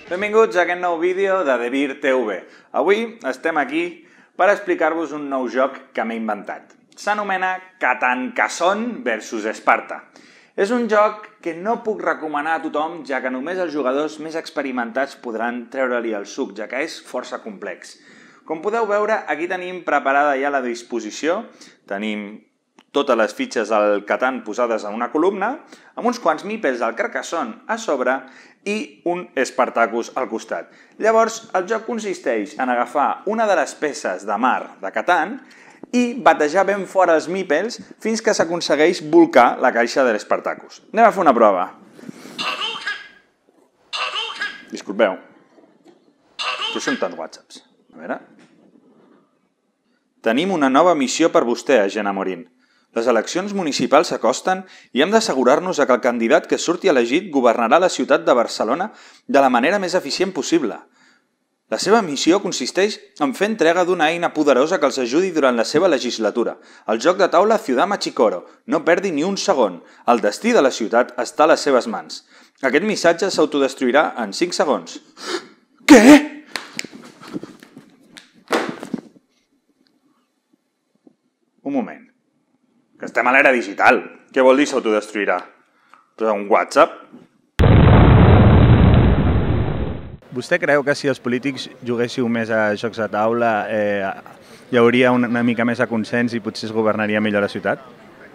Benvinguts a aquest nou vídeo de Devir TV. Avui estem aquí per explicar-vos un nou joc que m'he inventat. S'anomena Catan Cason vs Esparta. És un joc que no puc recomanar a tothom, ja que només els jugadors més experimentats podran treure-li el suc, ja que és força complex. Com podeu veure, aquí tenim preparada ja la disposició. Tenim totes les fitxes del Catan posades en una columna, amb uns quants mípels al Carcassonne a sobre i un Spartacus al costat. Llavors, el joc consisteix en agafar una de les peces de mar de Catan i batejar ben fora els mípels fins que s'aconsegueix bolcar la caixa de l'Spartacus. Anem a fer una prova. Disculpeu. Què són tants whatsapps? A veure. Tenim una nova missió per vostè, agent Amorin. Les eleccions municipals s'acosten i hem d'assegurar-nos que el candidat que surti elegit governarà la ciutat de Barcelona de la manera més eficient possible. La seva missió consisteix en fer entrega d'una eina poderosa que els ajudi durant la seva legislatura. El joc de taula Ciudad Machicoro. No perdi ni un segon. El destí de la ciutat està a les seves mans. Aquest missatge s'autodestruirà en 5 segons. Què? Un moment. Que estem a l'era digital. Què vol dir s'autodestruirà? Però un WhatsApp? Vostè creu que si els polítics juguéssiu més a jocs de taula hi hauria una mica més de consens i potser es governaria millor la ciutat?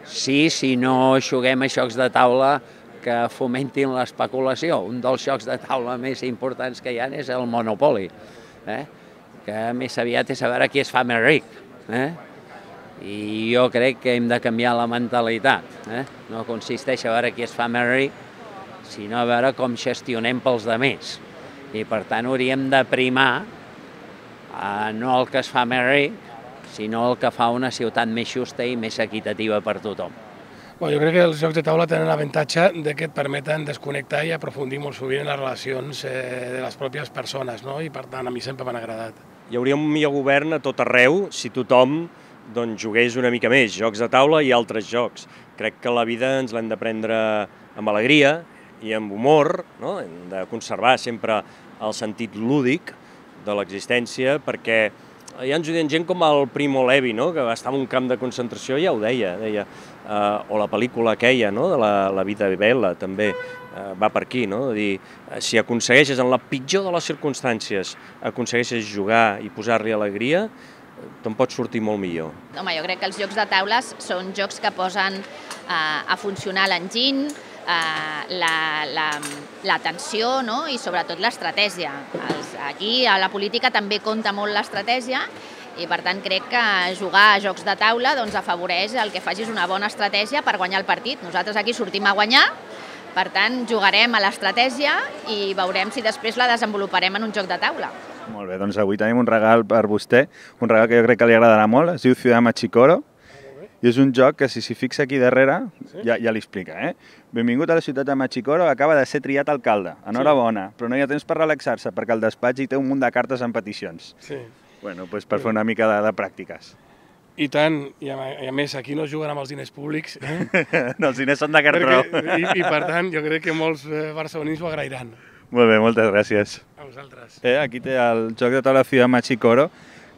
Sí, si no juguem a jocs de taula que fomentin l'especulació. Un dels jocs de taula més importants que hi ha és el Monopoly, que més aviat és a veure qui es fa més ric. I jo crec que hem de canviar la mentalitat. No consisteix a veure qui es fa més ric, sinó a veure com gestionem pels altres. I per tant hauríem de primar no el que es fa més ric, sinó el que fa una ciutat més justa i més equitativa per tothom. Jo crec que els jocs de taula tenen l'avantatge que et permeten desconnectar i aprofundir molt sovint en les relacions de les pròpies persones, i per tant a mi sempre m'han agradat. Hi hauria un millor govern a tot arreu si tothom jugués una mica més, jocs de taula i altres jocs. Crec que la vida ens l'hem de prendre amb alegria i amb humor, hem de conservar sempre el sentit lúdic de l'existència, perquè ja ens ho deien gent com el Primo Levi, que va estar en un camp de concentració i ja ho deia, o la pel·lícula aquella, de la vida bella, també va per aquí, si aconsegueixes en la pitjor de les circumstàncies, aconsegueixes jugar i posar-li alegria, te'n pot sortir molt millor. Home, jo crec que els jocs de taules són jocs que posen a funcionar l'enginy, l'atenció i sobretot l'estratègia. Aquí a la política també compta molt l'estratègia i per tant crec que jugar a jocs de taula afavoreix el que facis una bona estratègia per guanyar el partit. Nosaltres aquí sortim a guanyar, per tant jugarem a l'estratègia i veurem si després la desenvoluparem en un joc de taula. Molt bé, doncs avui tenim un regal per vostè, un regal que jo crec que li agradarà molt, es diu Ciudad Machicoro, i és un joc que si s'hi fixa aquí darrere, ja li explica. Benvingut a la ciutat de Machicoro, acaba de ser triat alcalde, enhorabona, però no hi ha temps per relaxar-se perquè al despatx hi té un munt de cartes amb peticions. Sí. Bueno, doncs per fer una mica de pràctiques. I tant, i a més aquí no es juguen amb els diners públics. No, els diners són de cartró. I per tant jo crec que molts barcelonins ho agrairan. Molt bé, moltes gràcies. A vosaltres. Aquí té el joc de taula Ciudad Machicoro,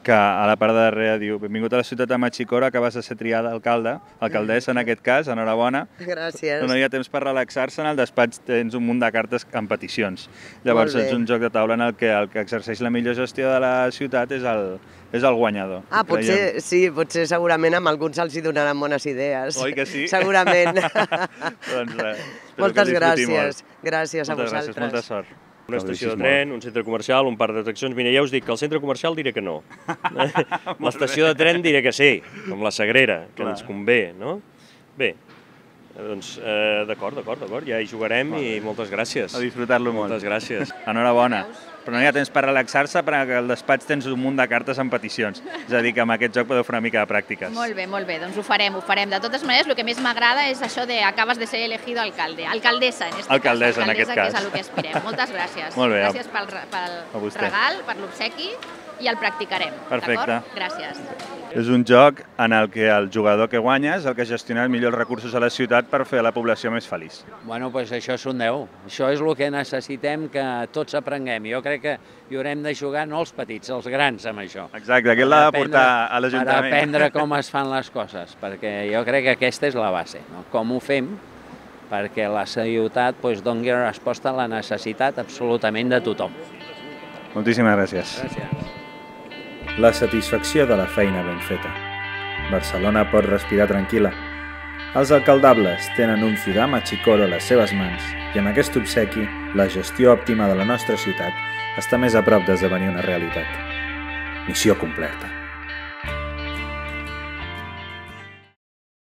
que a la part de darrere diu benvingut a la ciutat de Machicoro, acabes de ser triada alcaldessa en aquest cas, enhorabona. Gràcies. No hi ha temps per relaxar-se, en el despatx tens un munt de cartes amb peticions. Llavors és un joc de taula en el que exerceix la millor gestió de la ciutat és el guanyador. Potser sí, potser segurament amb alguns els hi donaran bones idees. Oi que sí? Segurament. Doncs res, moltes gràcies. Gràcies a vosaltres. Moltes gràcies, molta sort. Una estació de tren, un centre comercial, un parc d'atraccions. Mira, ja us dic que al centre comercial diré que no. L'estació de tren diré que sí, com la Sagrera, que ens convé, no? Bé, doncs d'acord, ja hi jugarem i moltes gràcies. A disfrutar-lo molt. Moltes gràcies. Enhorabona. Però no hi ha temps per relaxar-se perquè al despatx tens un munt de cartes amb peticions. És a dir, que amb aquest joc podeu fer una mica de pràctiques. Molt bé, doncs ho farem. De totes maneres, el que més m'agrada és això de acabes de ser elegido alcalde. Alcaldessa, en aquest cas. Que és el que aspirem. Moltes gràcies. Molt bé. Gràcies pel regal, per l'obsequi i el practicarem. Perfecte. D'acord? Gràcies. És un joc en el que el jugador que guanya és el que gestiona els millors recursos a la ciutat per fer la població més feliç. Bueno, doncs això és un 10. Això és el que necessitem que tots aprenguem. Jo crec que hi haurem de jugar no els petits, els grans amb això. Exacte, aquest l'ha de portar a l'Ajuntament. Per aprendre com es fan les coses, perquè jo crec que aquesta és la base. No? Com ho fem perquè la ciutat doni resposta a la necessitat absolutament de tothom. Moltíssimes gràcies. Gràcies. La satisfacció de la feina ben feta. Barcelona pot respirar tranquil·la. Els alcaldables tenen un Ciudad Machicoro a les seves mans i amb aquest obsequi, la gestió òptima de la nostra ciutat està més a prop d'esdevenir una realitat. Missió completa.